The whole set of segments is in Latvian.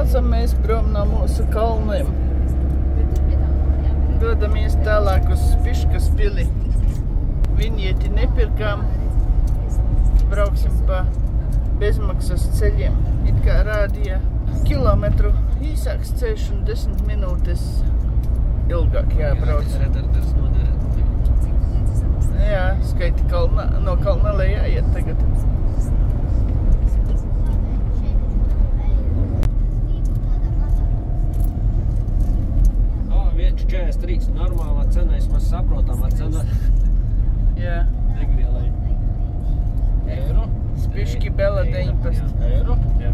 braucam mēs prom no mūsu kalniem. Dodamies tālāk uz Spiškas pili. Viņieti nepirkām. Brauksim pa bezmaksas ceļiem. It kā rādīja kilometru īsāks ceļš un 10 minūtes ilgāk jābrauc. Jā, skaiti no kalna lejā iet tagad. 1,43 normālā cena, vismaz saprotamā cena. Jā. Degvielai. Eiro. Spiški Bela 19. Eiro. Jā.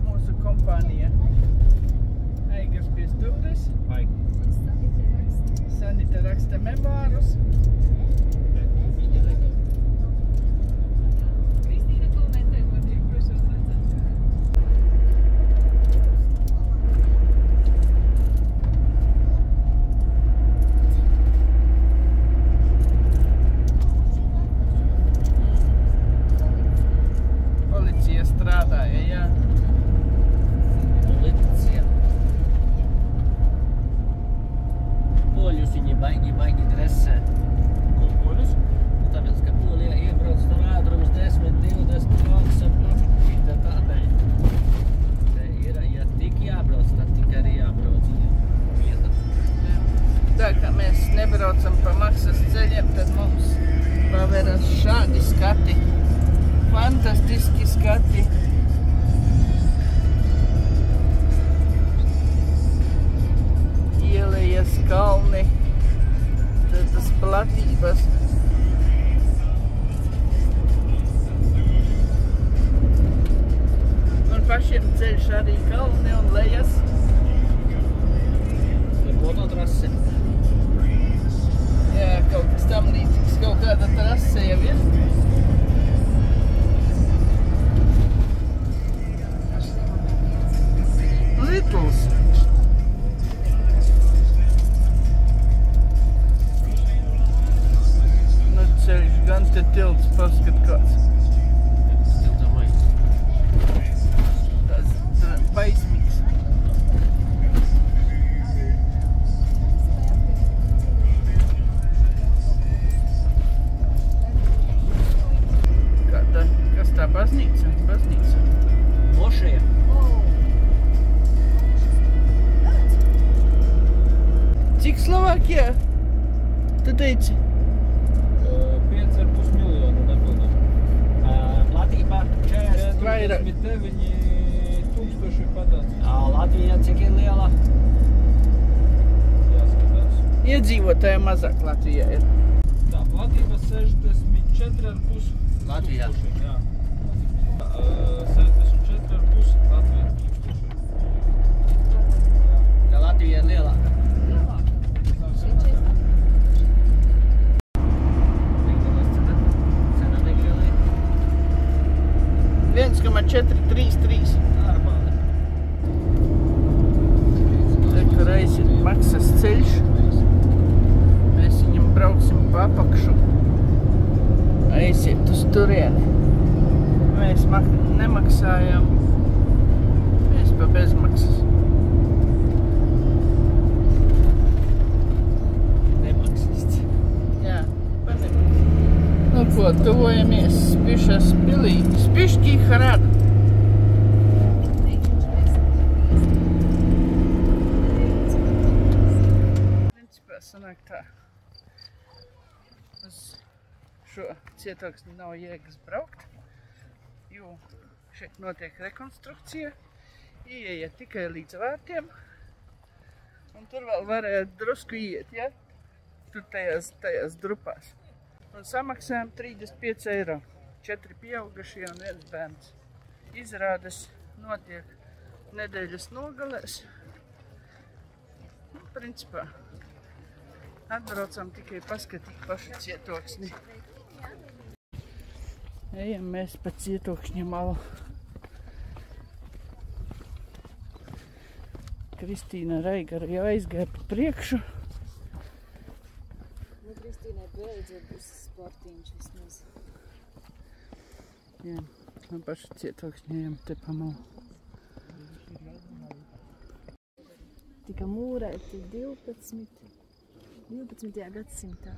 Mūsu kompānija. Aigas pie stūres. Sanita raksta memoārus. Strādāja, jā. Policija. Poļus viņi baigi dresē. Poļus? Tāpēc, ka Polijā iebrauc tur ātrums 10-20 km tādēļ. Ja tik jābrauc, tad tik arī jābrauc. Tā kā mēs nebraucam pa maksas ceļiem, tad mums paveras šādi skati. Fantastiski skati. Ielejas kalni, tādas platības. Un pašiem ceļš arī kalni un lejas. Ir mototrase. Jā, kaut kas tam līdzīgs, kaut kāda trase jau ir. Littles. Nu ceļš, gan te tilts, paskat kāds. Tas baismīgs. Kas tā baznīca? Baznīca. Mošeja. Cik Slovākijā? Tu teici? 5,5 miljonu nebūtu. Platībā 49 tūkstoši kvadrats. Latvijā cik ir liela? Jāskatās. Iedzīvotāji mazāk Latvijā ir. Tā, platība 64,5 Latvijā. tūkstoši. Jā. 64,5 Latvijā tūkstoši. Ja Latvija ir lielāka. 1,433. Normāli. Te, kur aiziet maksas ceļš, mēs viņam brauksim pa apakšu, aiziet uz turieni. Mēs nemaksājam, mēs pa bezmaksas. Nemaksīsts. Jā, pa nemaksas. Nu ko, tuvojamies Spišas pilī. Spiški Hrada. Principā sanāk tā. Uz šo cietoksni nav jēgas braukt, jo šeit notiek rekonstrukcija. Ieiet tikai līdz vārtiem. Un tur vēl varētu drusku iet, ja? Tur tajās drupās. Un samaksājam 35 eiro. 4 pieaugušie un 1 bērns. Izrādes notiek nedēļas nogalēs. Principā atbraucam tikai paskatīt pašu cietoksni. Ejam mēs pa cietokšņa malu. Kristīna Raigara jau aizgāja pa priekšu. Kristīnai beidzot būs sportiņš vismaz. Jā. No paši cietoksņiem te pamal. Tika mūrēti 12. gadsimtā.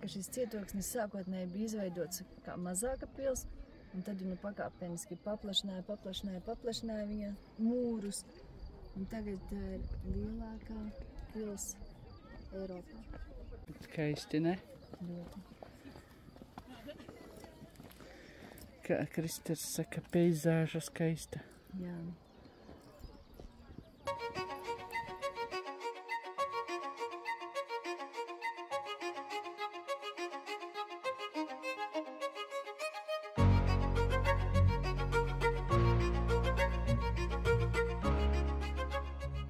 Ka šis cietoksnis sākotnēji bija izveidots kā mazāka pils, un tad viņu pakāpeniski paplašināja viņa mūrus. Un tagad tā ir lielākā pils Eiropā. Skaisti, ne? Ļoti. Kā Kristers saka, peizāža skaista. Jā.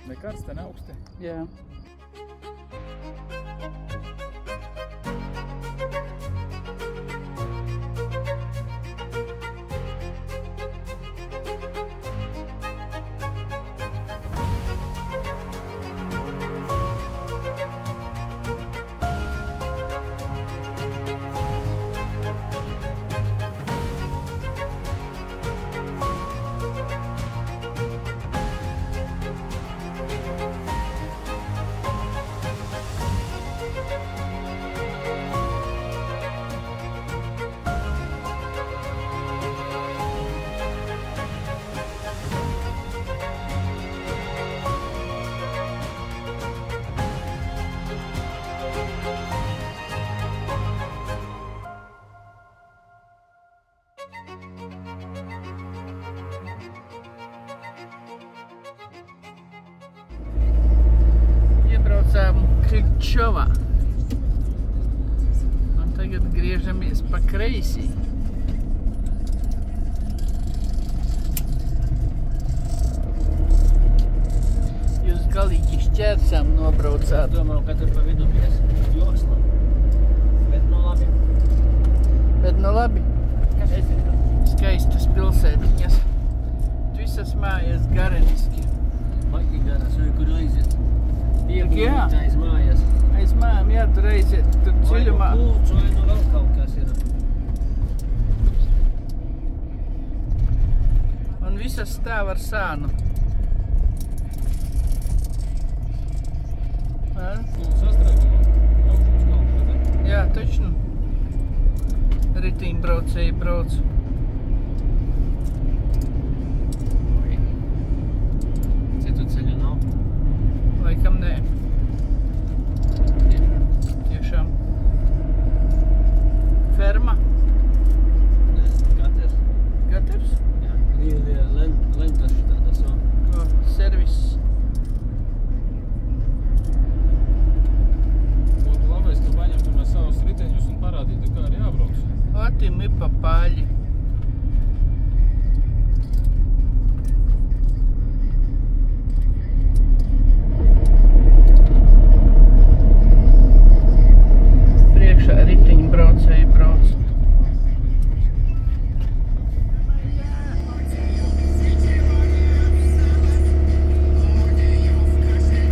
Ne karsta, ne augsti. Jā. Iebraucām Kričovā. Un tagad griežamies pa kreisī. Jūs galīgi šķērsām nobraucāt. Domāju, ka tur pa vidu bies josla. Bet nu labi. Bet nu labi. Kas es zinu? Skaistas pilsētiņas. Visas mājas gareniski. Baigi garas, vai kur aiziet. Jā. Iegūt aiz mājas. Aiz mājām, jā, tur aiziet, tur dziļumā. Vai nu pūts, vai nu vēl kaut kas ir. Un visas stāv ar sānu. Sastrēgumā. Augšums nav, redzēt? Jā, tačnu. Ritīņbraucēji brauc. Citu ceļu nav. Laikam nē. Tiešām. Ferma. Nē, katrs. Gatavs? Jā, lielie lentaši tādas vēl. O, servis. Būtu labais, ka paņemtu mēs savus riteņus un parādītu, kā arī jābrauc. Oti mi papaļi. Priekšā ritiņbraucēji brauc.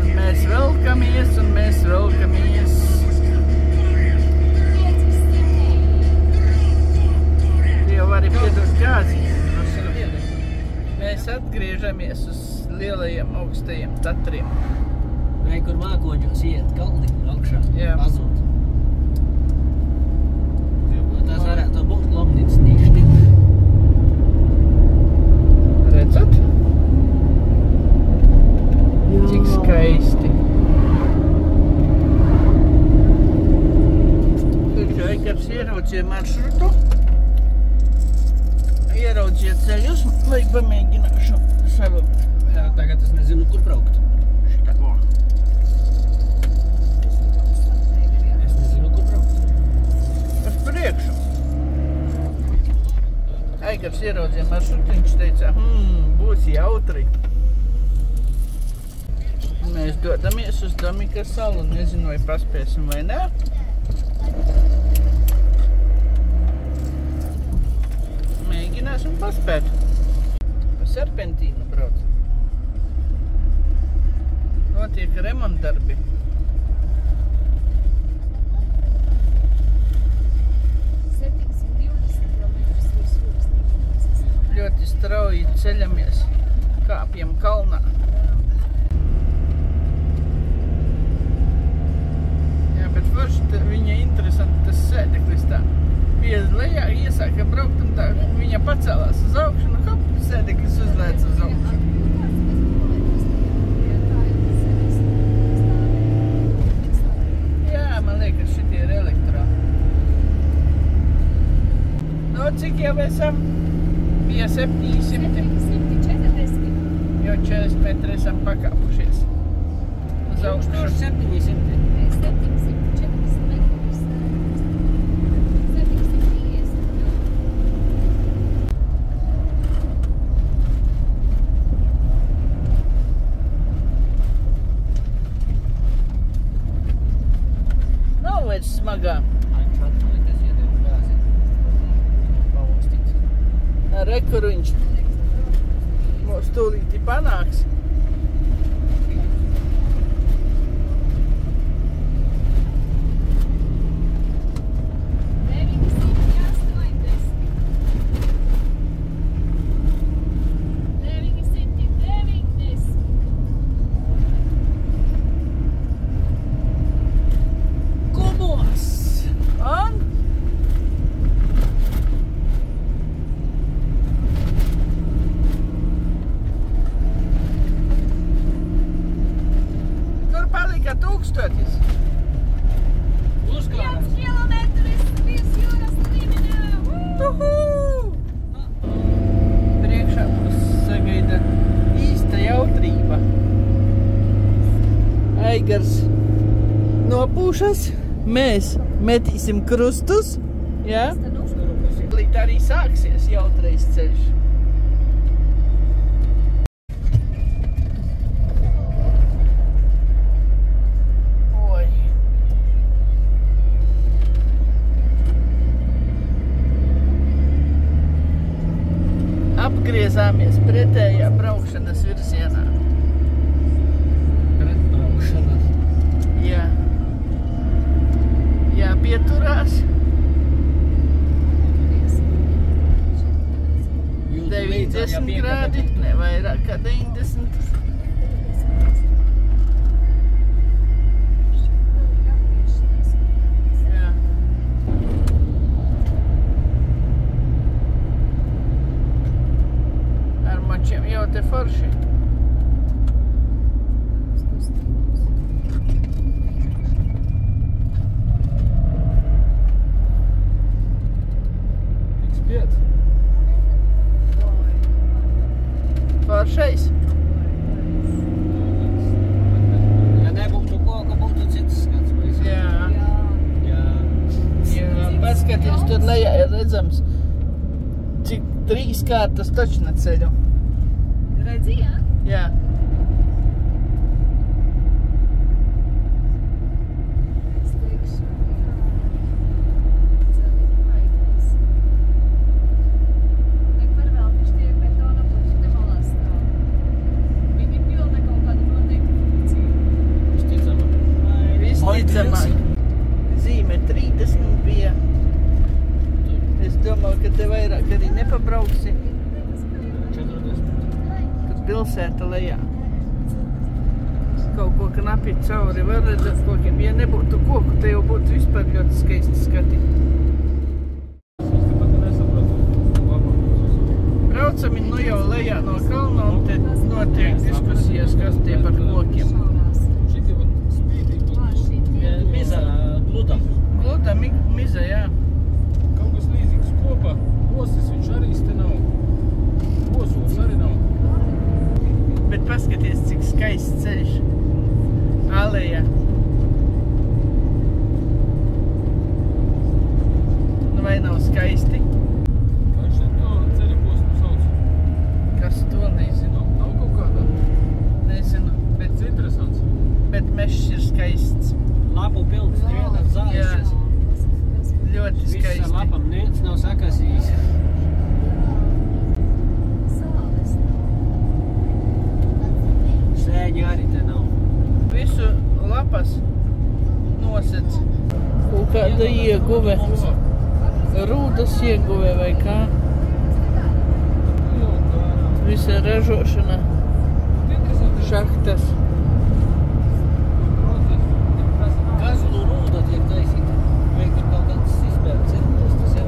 Un mēs velkamies, un mēs velkamies. Jau arī piedod gāzīt. Mēs atgriežamies uz lielajiem augstajiem Tatriem. Vai kur mākoņos iet kalni augšā, Jā. pazūt. Tas varētu būt Lomnīts nīšti. Redzat? Cik skaisti. Tur Aikars ieraudzīja maršrutu. Ieraudzīja ceļus, lai pamēģināšu savilkt. Jā, tagad es nezinu, kur braukt. Šitā. Es nezinu, kur braukt. Uz priekšu. Aikars ieraudzīja maršrutu, viņš teica, būs jautri. Mēs dodamies uz Domika salu, nezinu, vai paspēsim vai nē. Mēģināsim paspēt. Pa serpentīnu brauc. Notiek remontdarbi. 720 km virs jūras. ļoti strauji ceļamies, kāpjam kalnā. Jā, bet forši viņa interesanti tas sēdeklis tā. Biezi lejā, iesāka braukt un tā viņa pacēlās uz augšu, nu hop, sēdeklis uzlēc uz augšu. Jā, man liekas, šitie ir elektro. No, cik jau esam? Bija 700. 740. Jau 40 metri esam pakāpušies. Uz augšu. 700. 740 metrus. 750. Nav vairs smagā. Rekuriņš mūs tūlīti panāks. Tūkstotis. Uzkārās. 5 kilometrus virs jūras līmenī. Priekšā mūs sagaida īsta jautrība. Aigars nopūšas, mēs metīsim krustus, jā? Līdz arī sāksies jautrais ceļš. Apgriezāmies pretējā braukšanas virzienā. Pretbraukšana. Jā. Jāpieturās. 90 grādi, ne vairāk kā 90. Jā. Ar mačiem jau te forši. X5. Foršais. Ja nebūtu koka, būtu cits skats. Jā. Jā. Jā, paskaties, tur lejā ir redzams, cik 3 kārtas točna ceļu. Redzi, jā? Jā. Es teikšu, ceļi baigais. Neparvēltiši tie betona puķi te malā stāv. Viņi pilda kaut kādu noteiktu funkciju. Visticamāk. Visticamāk. Zīme 30 bija. Es domāju, ka te vairāk arī nepabrauksi. 40. Kad pilsēta lejā. Kaut ko knapi cauri var redzēt kokiem. Ja nebūtu koku, te jau būtu vispār ļoti skaisti skati. Es pat nesapratu. Braucam nu jau lejā no kalna un te notiek diskusijas, kas tie par kokiem. Šaurās. Šitie vat spīdīgi. Plaši tie. Miza, gluda. Gluda, miza, jā. Kaut kas līdzīgs kopā. Osis viņš arī te nav. Osols arī nav. Bet paskaties, cik skaists ceļš. Aleja. Nu vai nav skaisti? Kā šeit to ceļa posmu sauc? Kas to nezinu? Nav kaut kādā. Nezinu, Bet interesants. bet mešs ir skaists. Lapu pilds, nevienam zāļušies. Ļoti Viss ar skaisti. lapam, neviens nav sakasījis. Sāles. Sēņi arī te nav. Visu lapas nosec. Kaut kāda ieguve. Rūdas ieguve vai kā? visa ražošana, šahtas. Kazlu rūda tiek taisīta. Vai tur kaut kāds izpērts ir, tas ir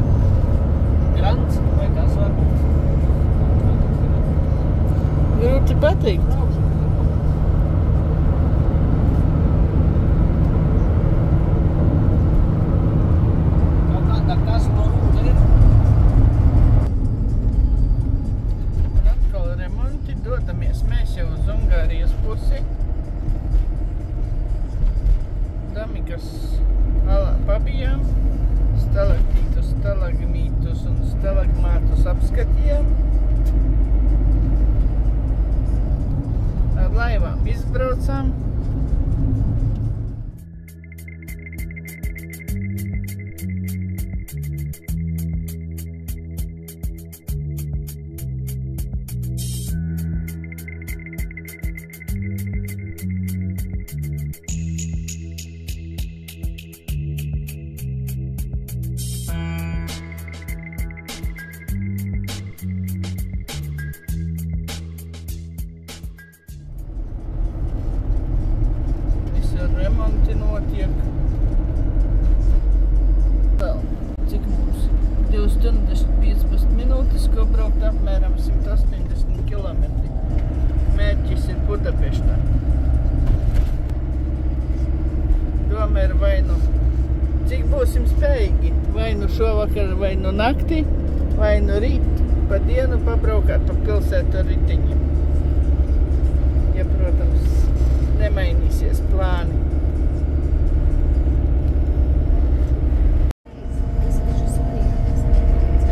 grants vai kas var? Grūti pateikt. Mēs jau uz Ungārijas pusi. Damikas alā pabijām, stalaktītus, stalagmītus un stalagmātus apskatījām. Ar laivām izbraucām. Remonti notiek. Vēl, cik mums? 2 stundas 15 minūtes, ko braukt apmēram 180 kilometri. Mērķis ir Budapeštā. Doma ir vai nu, cik būsim spējīgi, vai nu šovakar, vai nu naktī, vai nu rīt, pa dienu pabraukāt pa pilsētu ar riteņiem. Ja, protams, nemainīsies plāni.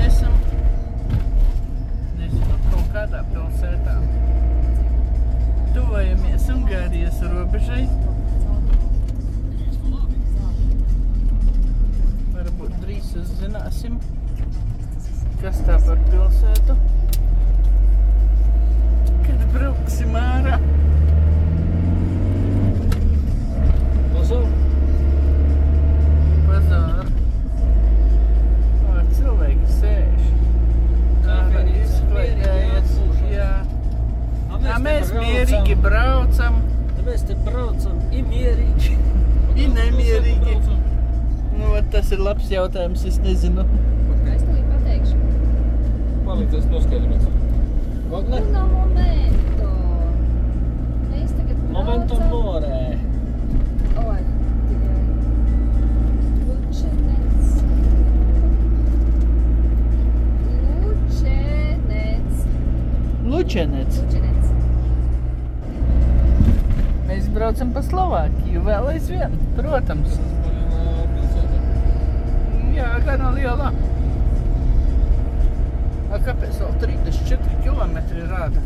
Esam, nezinu, kaut kādā pilsētā. Tuvojamies Ungārijas robežai. Varbūt drīz uzzināsim, kas tā par pilsētu. Kad brauksim ārā. Bazār. Cilvēki sēž. Ārā izklaidējies. Jā. Mēs mierīgi braucam. Mēs te braucam i mierīgi. I nemierīgi. Nu, tas ir labs jautājums, es nezinu. Es tūlīt pateikšu. Palīdzēs noskaidrot. Gogle? Uno momento. Mēs tagad Momento braucam. more. Oi, tikai. Lučenec. Lučenec. Lučenec. Mēs braucam pa Slovākiju vēl aizvien, protams. Jā, gana lielā. A, kāpēc vēl 34 kilometri rāda?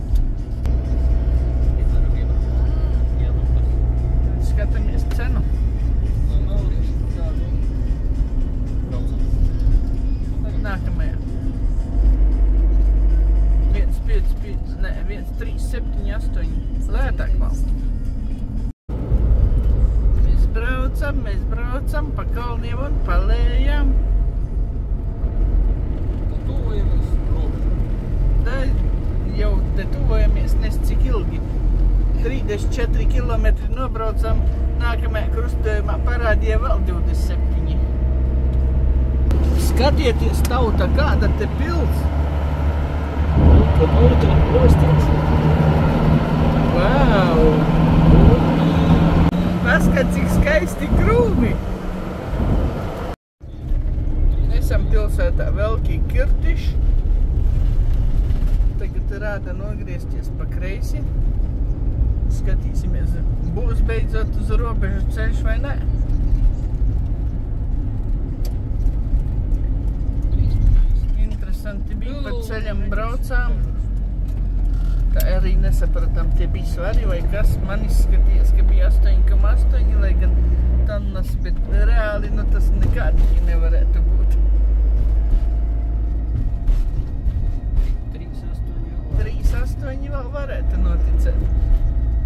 Skatāmies cenu. Nākamajā. 1,55, ne, 1,378. Lētāk vēl. Mēs braucam pa kalniem un pa lējām. Tuvojamies robežu. Da jau te tuvojamies nes cik ilgi. 34 kilometri nobraucam, nākamajā krustojumā parādīja vēl 27. Skatieties, tauta, kāda te pils! Kad otrā ostas. Vau! Paskat, cik skaisti krūmi! Esam pilsētā Velkī Kirtiš. Tagad rāda nogriezties pa kreisi. Skatīsimies, būs beidzot uz robežu ceļš vai nē. Interesanti bija, pa ceļam braucām. Tā arī nesapratam, tie bija svari vai kas. Man izskatījās, ka bija 8,8, lai gan tonnas, bet reāli nu tas nekādīgi nevarētu būt. 3,8 vēl varētu noticēt.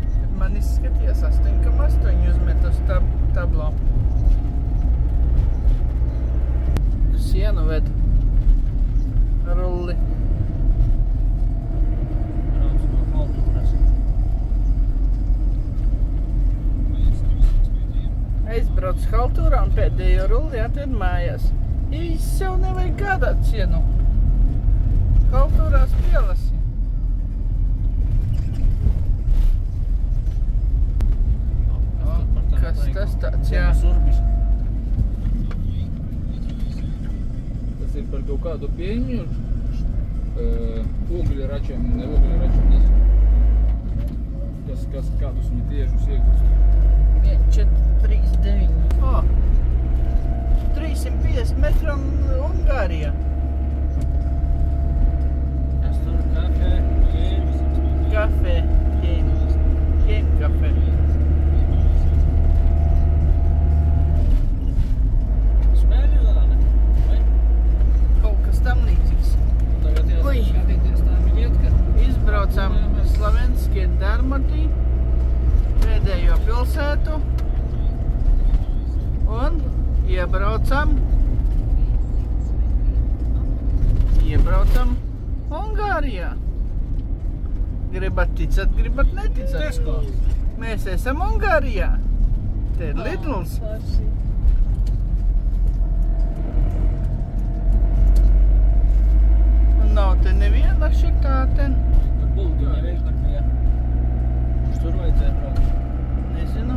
Bet man izskatījās 8,8 uzmet uz tablo. Sienu ved rulli. iebrauc haltūrā un pēdējo rulli atved mājās. Īsti sev nevajag gādāt cienu. Haltūrās pielasi. Kas tas tāds, jā? Tas ir par kaut kādu pieņu, ogļračiem, ne ogļračiem, nezinu. Kas kādus viņi tiežus iegūst. 1439. O! 350 metru Ungārijā. Kas tur kafē, ķēmis? Kafē, ķēmi kafē. Smēļu zāle, vai? Kaut kas tam līdzīgs. Tagad Ui. jāskatīties tā viņietka. Izbraucām Slavenskie Darmatī, pēdējo pilsētu, un iebraucam Ungārijā. Gribat ticat, gribat neticat. Tesko. Mēs esam Ungārijā. Te ir Lidls. Un nav te neviena šitā ten. Tur buldiņa vienkār bija. Uz tur vajadzēja braukt. Nezinu.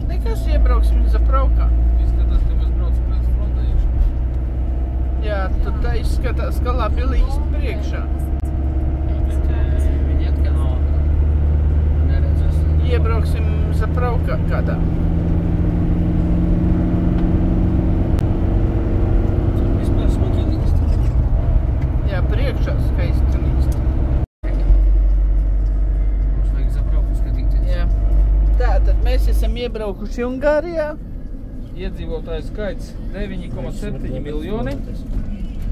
Nekas iebrauksim Zabraukā. Izskatās, ka mēs braucam pēc frontē iekšā. Jā, tur tā izskatās, ka labi līst priekšā. Bet viņietka nav neredzas. Iebrauksim Zabraukā kādā. Tur vispār smuki līst. Jā, priekšā skaisti līst. Mums vajag Zabrauku skatīties. Jā. Tātad mēs esam iebraukuši Ungārijā. Iedzīvotāju skaits 9,7 miljoni,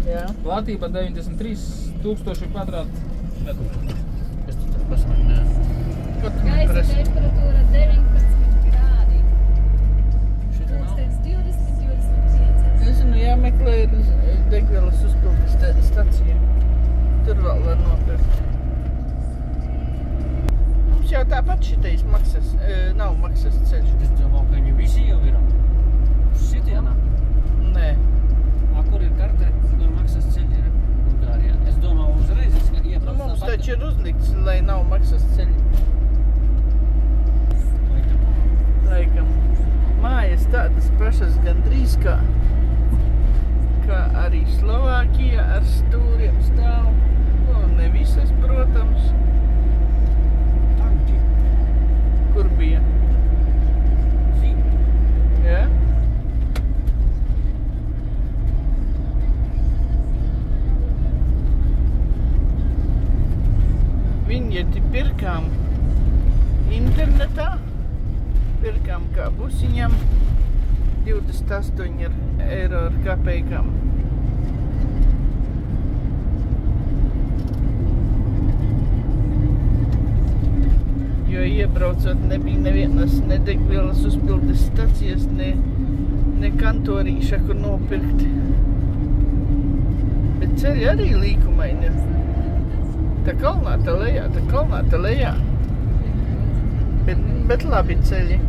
Jā. platība 93 000 kvadrātmetru. Kas tu tur pasaka? Ko tu Gaisa prasi? temperatūra 19 grādi. Šita nav? Pulkstens 20-25. Nezinu, jāmeklē ir degvielas uzpildes stacija. Tur vēl var nopirkt. Mums jau tāpat šitais maksas, nav maksas ceļš. Es domāju, ka viņi visi jau ir. Šitienā. Nē. A, kur ir karte, kur maksas ceļi ir Ungārijā? Es domāju, uzreiz es iebraucu. Mums taču ir uzlikts, lai nav maksas ceļi. Laikam. Mājas tādas pašas gandrīz kā arī Slovākija ar stūriem stāv. Nu, ne visas, protams. Tanki. Kur bija? Zīme. Jā? Viņieti pirkām internetā, pirkām kā busiņam 28 eiro ar kapeikām. Jo iebraucot nebija nevienas ne degvielas uzpildes stacijas, ne kantorīša, kur nopirkt. Bet ceļi arī līkumaini. Tā kalnā, tā lejā. Bet labi ceļi.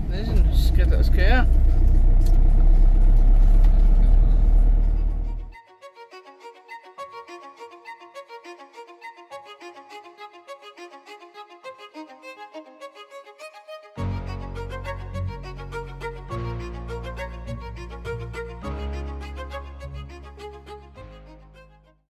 Nezinu, skatās, ka jā.